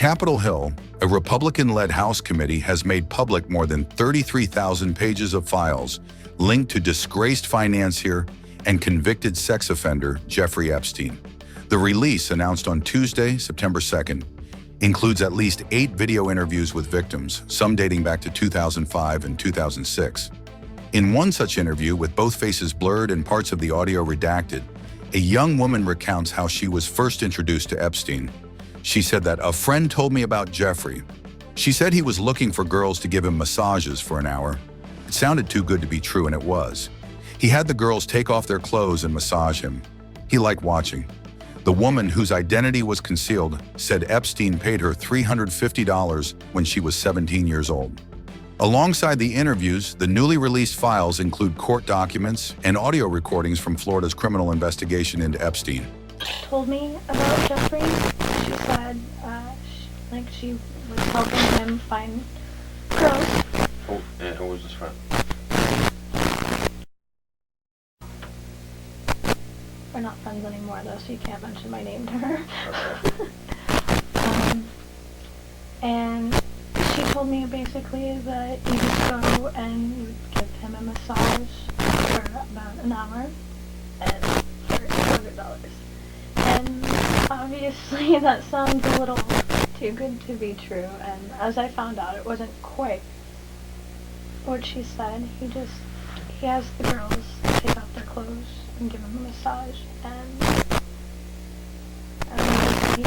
Capitol Hill, a Republican-led House committee has made public more than 33,000 pages of files linked to disgraced financier and convicted sex offender Jeffrey Epstein. The release, announced on Tuesday, September 2nd, includes at least 8 video interviews with victims, some dating back to 2005 and 2006. In one such interview, with both faces blurred and parts of the audio redacted, a young woman recounts how she was first introduced to Epstein. She said that a friend told me about Jeffrey. She said he was looking for girls to give him massages for an hour. It sounded too good to be true, and it was. He had the girls take off their clothes and massage him. He liked watching. The woman, whose identity was concealed, said Epstein paid her $350 when she was 17 years old. Alongside the interviews, the newly released files include court documents and audio recordings from Florida's criminal investigation into Epstein. Told me about Jeffrey. She said she was helping him find girls. Who was his friend? We're not friends anymore, though, so you can't mention my name to her. Okay. And she told me basically that you would go and you would give him a massage for about an hour and for $200. And obviously that sounds a little too good to be true, and as I found out, it wasn't quite what she said. He has the girls take off their clothes and give him a massage, and he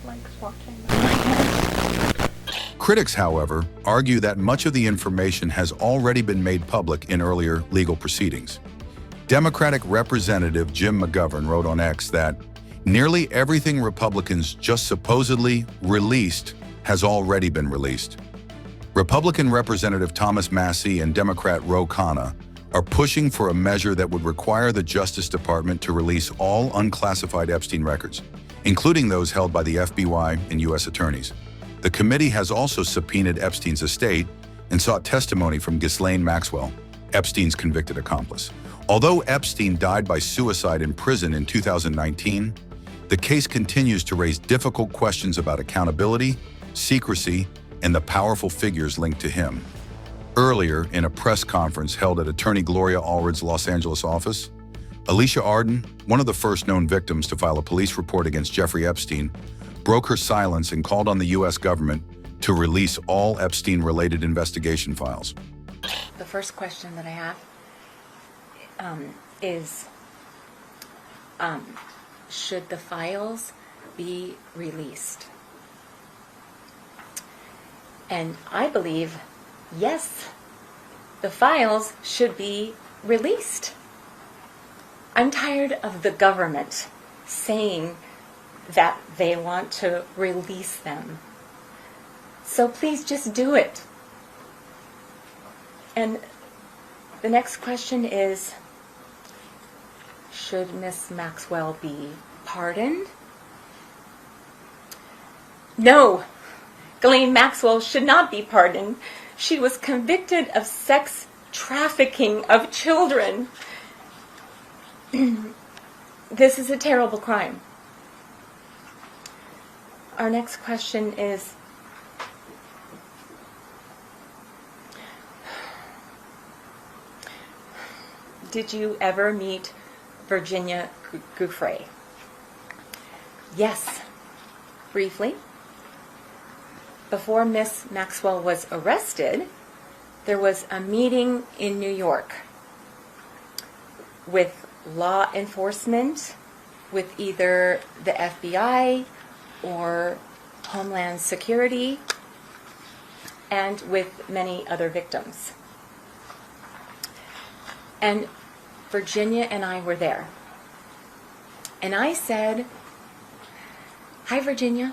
likes watching them, I guess. Critics, however, argue that much of the information has already been made public in earlier legal proceedings. Democratic Representative Jim McGovern wrote on X that nearly everything Republicans just supposedly released has already been released. Republican Representative Thomas Massie and Democrat Ro Khanna are pushing for a measure that would require the Justice Department to release all unclassified Epstein records, including those held by the FBI and U.S. attorneys. The committee has also subpoenaed Epstein's estate and sought testimony from Ghislaine Maxwell, Epstein's convicted accomplice. Although Epstein died by suicide in prison in 2019, the case continues to raise difficult questions about accountability, secrecy, and the powerful figures linked to him. Earlier, in a press conference held at Attorney Gloria Allred's Los Angeles office, Alicia Arden, one of the first known victims to file a police report against Jeffrey Epstein, broke her silence and called on the U.S. government to release all Epstein-related investigation files. The first question that I have is, should the files be released? And I believe, yes, the files should be released. I'm tired of the government saying that they want to release them. So please just do it. And the next question is, should Miss Maxwell be pardoned? No, Ghislaine Maxwell should not be pardoned. She was convicted of sex trafficking of children. This is a terrible crime. Our next question is, did you ever meet Virginia Giuffre? Yes, briefly. Before Miss Maxwell was arrested, there was a meeting in New York with law enforcement, with either the FBI or Homeland Security, and with many other victims. And Virginia and I were there. And I said, "Hi, Virginia.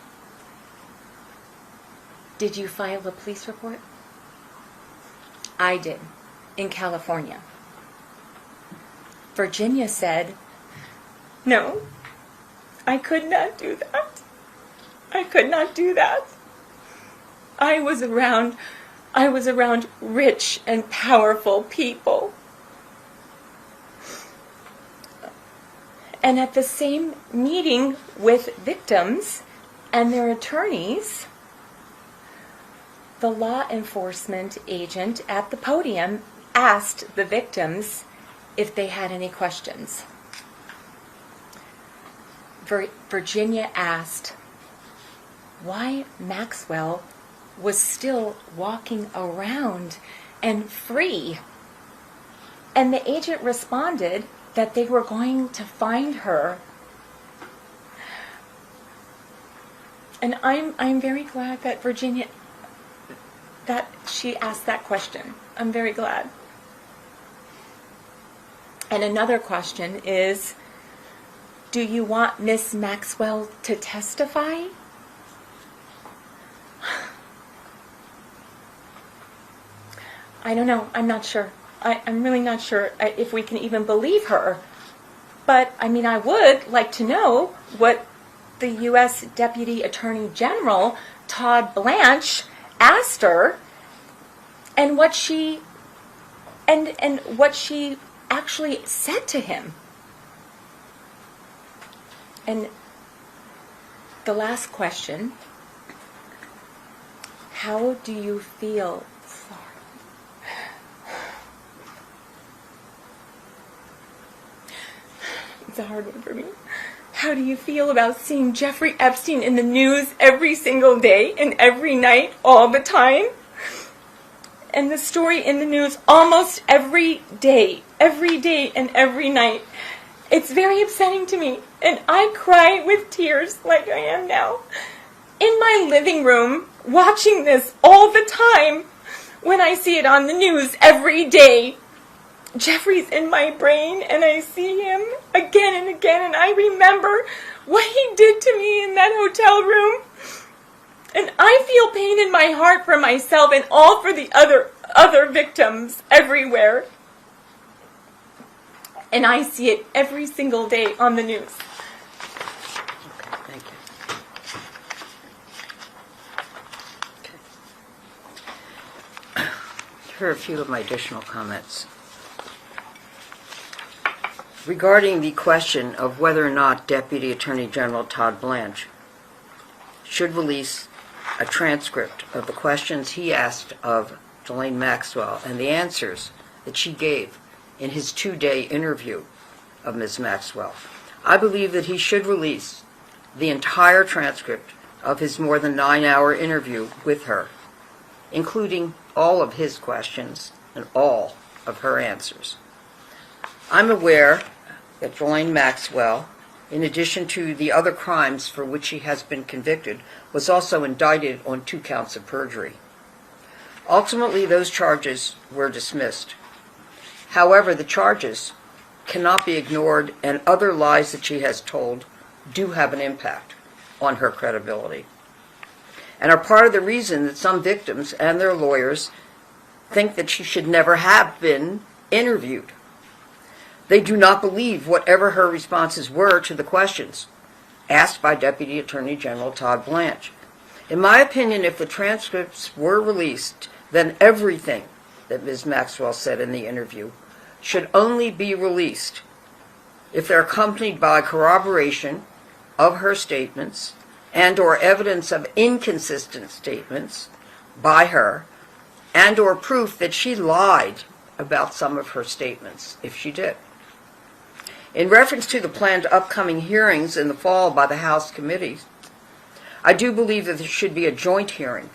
Did you file a police report?" I did, in California. Virginia said, "No, I could not do that. I could not do that. I was around rich and powerful people." And at the same meeting with victims and their attorneys, the law enforcement agent at the podium asked the victims if they had any questions. Virginia asked why Maxwell was still walking around and free. And the agent responded that they were going to find her. And I'm very glad that Virginia, that she asked that question. I'm very glad. And another question is, do you want Miss Maxwell to testify? I don't know. I'm not sure. I'm really not sure if we can even believe her. But, I mean, I would like to know what the U.S. Deputy Attorney General, Todd Blanche, asked her, and what she actually said to him. And the last question, how do you feel? It's a hard one for me. How do you feel about seeing Jeffrey Epstein in the news every single day and every night, all the time? And the story in the news almost every day and every night. It's very upsetting to me, and I cry with tears like I am now. In my living room, watching this all the time when I see it on the news every day. Jeffrey's in my brain, and I see him again and again, and I remember what he did to me in that hotel room. And I feel pain in my heart for myself and all for the other victims everywhere. And I see it every single day on the news. Okay, thank you. Okay. Here are a few of my additional comments. Regarding the question of whether or not Deputy Attorney General Todd Blanche should release a transcript of the questions he asked of Ghislaine Maxwell and the answers that she gave in his 2-day interview of Ms. Maxwell, I believe that he should release the entire transcript of his more than 9-hour interview with her, including all of his questions and all of her answers. I'm aware that Ghislaine Maxwell, in addition to the other crimes for which she has been convicted, was also indicted on 2 counts of perjury. Ultimately, those charges were dismissed. However, the charges cannot be ignored, and other lies that she has told do have an impact on her credibility, and are part of the reason that some victims and their lawyers think that she should never have been interviewed. They do not believe whatever her responses were to the questions asked by Deputy Attorney General Todd Blanche. In my opinion, if the transcripts were released, then everything that Ms. Maxwell said in the interview should only be released if they're accompanied by corroboration of her statements and or evidence of inconsistent statements by her and or proof that she lied about some of her statements, if she did. In reference to the planned upcoming hearings in the fall by the House committees, I do believe that there should be a joint hearing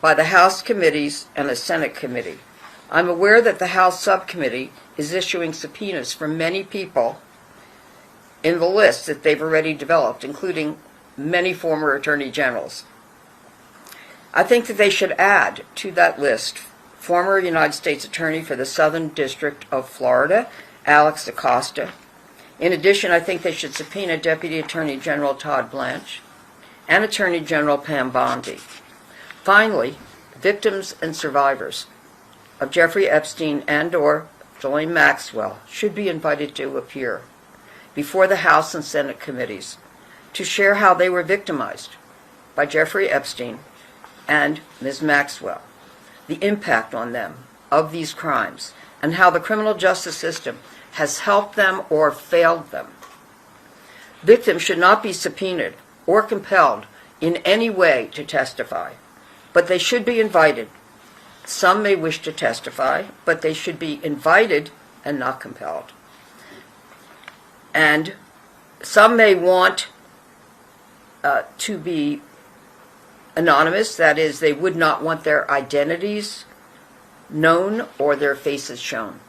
by the House committees and the Senate committee. I'm aware that the House subcommittee is issuing subpoenas for many people in the list that they've already developed, including many former attorney generals. I think that they should add to that list former United States Attorney for the Southern District of Florida, Alex Acosta. In addition, I think they should subpoena Deputy Attorney General Todd Blanche and Attorney General Pam Bondi. Finally, victims and survivors of Jeffrey Epstein and or Ghislaine Maxwell should be invited to appear before the House and Senate committees to share how they were victimized by Jeffrey Epstein and Ms. Maxwell, the impact on them of these crimes, and how the criminal justice system has helped them or failed them. Victims should not be subpoenaed or compelled in any way to testify, but they should be invited. Some may wish to testify, but they should be invited and not compelled. And some may want to be anonymous, that is, they would not want their identities known or their faces shown.